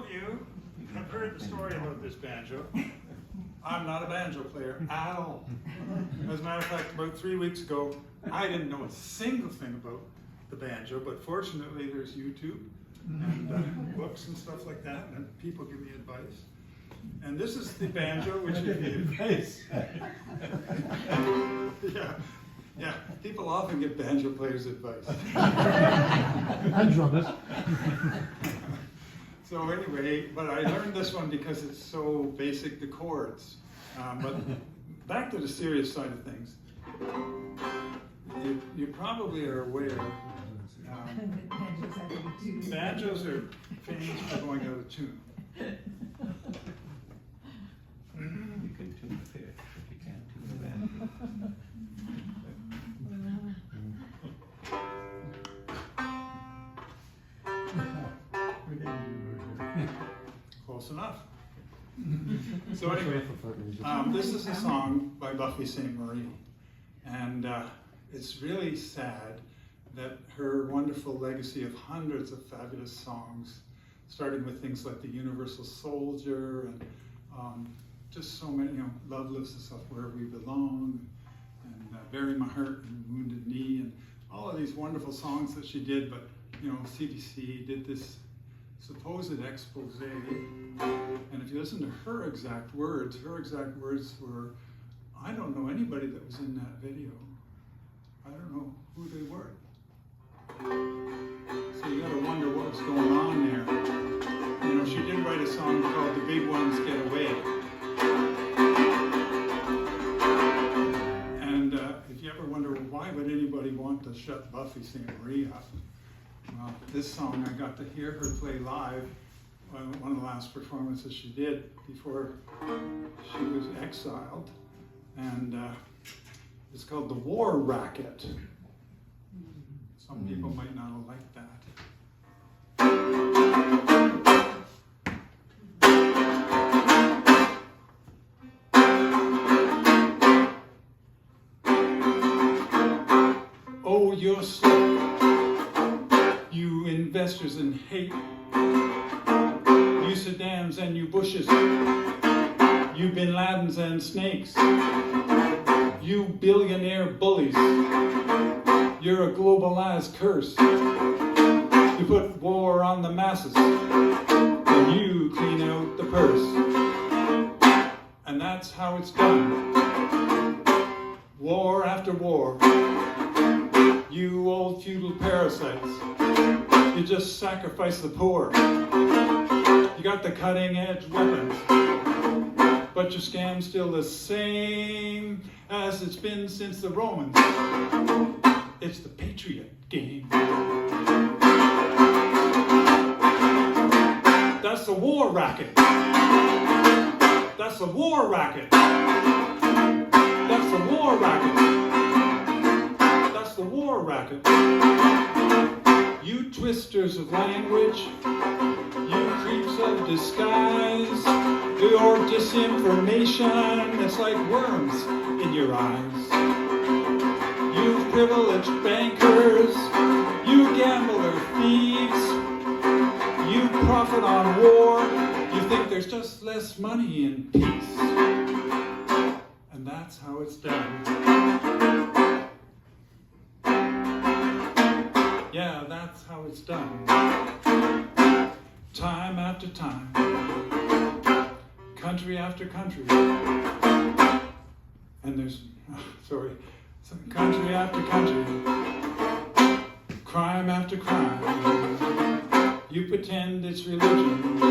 of you have heard the story about this banjo. I'm not a banjo player at all. As a matter of fact, about 3 weeks ago, I didn't know a single thing about the banjo, but fortunately there's YouTube and books and stuff like that, and people give me advice. And this is the banjo, which is the advice. Yeah, people often give banjo players advice. And drummers. So anyway, but I learned this one because it's so basic, the chords. But back to the serious side of things. You probably are aware, banjos are famous for going out of tune. You can tune a fish, but you can't tune a banjo. Close enough. So anyway, this is a song by Buffy Sainte-Marie, and it's really sad that her wonderful legacy of hundreds of fabulous songs, starting with things like The Universal Soldier and just so many, Love Lifts Us Up Where We Belong, and Bury My Heart and Wounded Knee, and all of these wonderful songs that she did, but CDC did this supposed expose, and if you listen to her exact words were, I don't know anybody that was in that video. I don't know who they were. So you gotta wonder what was going on there. She did write a song called The Big Ones Get Away. And if you ever wonder, why would anybody want to shut Buffy Sainte-Marie up? Well, this song I got to hear her play live, one of the last performances she did before she was exiled, and it's called The War Racket. Some people might not have liked that. Oh, you're slick, you investors in hate, you Saddams and you Bushes, you Bin Ladens and snakes, you billionaire bullies, you're a globalized curse. You put war on the masses, and you clean out the purse. And that's how it's done. War after war. You old feudal parasites. You just sacrifice the poor. You got the cutting edge weapons, but your scam's still the same as it's been since the Romans. It's the Patriot game. That's the war racket. That's the war racket. That's the war racket. That's the war racket. You twisters of language, you creeps of disguise, your disinformation, it's like worms in your eyes. You privileged bankers, you gambler thieves, you profit on war, you think there's just less money in peace. And that's how it's done. Yeah, that's how it's done. Time after time, country after country, and there's, country after country, crime after crime. You pretend it's religion,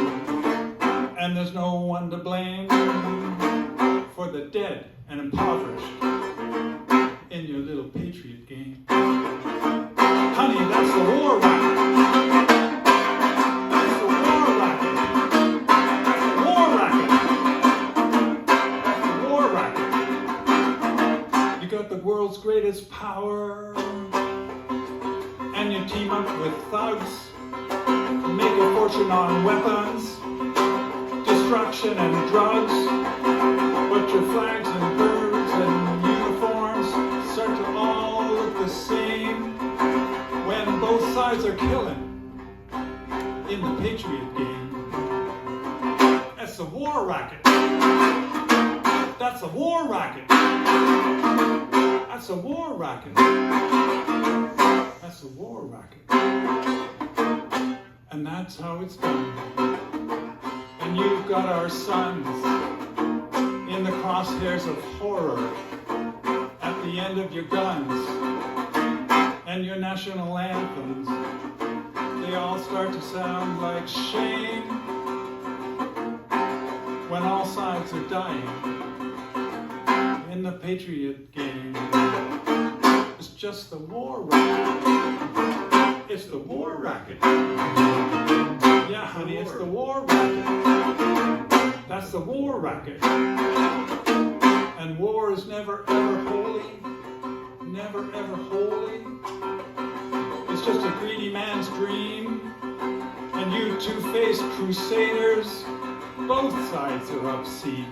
and there's no one to blame for the dead and impoverished in your little patriot game. Honey, that's the war racket. That's the war racket. That's the war racket. That's the war racket. You got the world's greatest power, and you team up with thugs, make a fortune on weapons, destruction and drugs, but your flags and birds and uniforms start to all look the same when both sides are killing in the patriot game. a war racket. That's a war racket. That's a war racket. That's a war racket. And that's how it's done. And you've got our sons in the crosshairs of horror at the end of your guns and your national anthems. They all start to sound like shame when all sides are dying in the patriot game. It's just the war racket. It's the war racket. Yeah, honey, it's the war racket. That's the war racket. And war is never ever holy. Never ever holy. It's just a greedy man's dream. And you two-faced crusaders, both sides are obscene.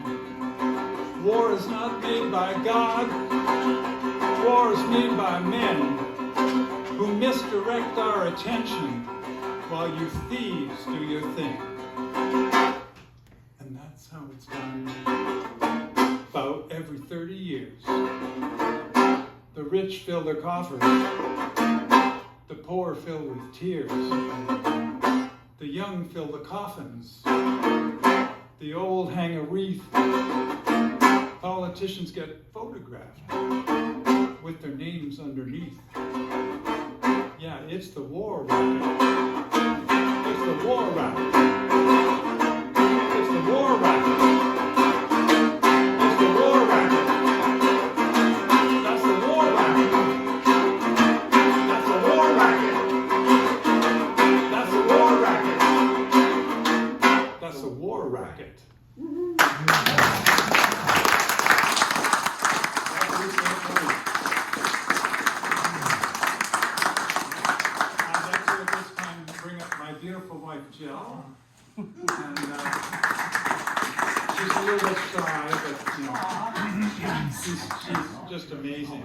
War is not made by God. War is made by men who misdirect our attention while you thieves do your thing. And that's how it's done. About every 30 years. The rich fill their coffers. The poor fill with tears. The young fill the coffins. The old hang a wreath. Politicians get photographed with their names underneath. Yeah, it's the war racket. It's the war racket. It's the war racket. It's the war racket. That's the war racket. That's the war racket. That's the war racket. That's the war racket. Beautiful wife Jill, and she's a little bit shy, but you know, she's just amazing.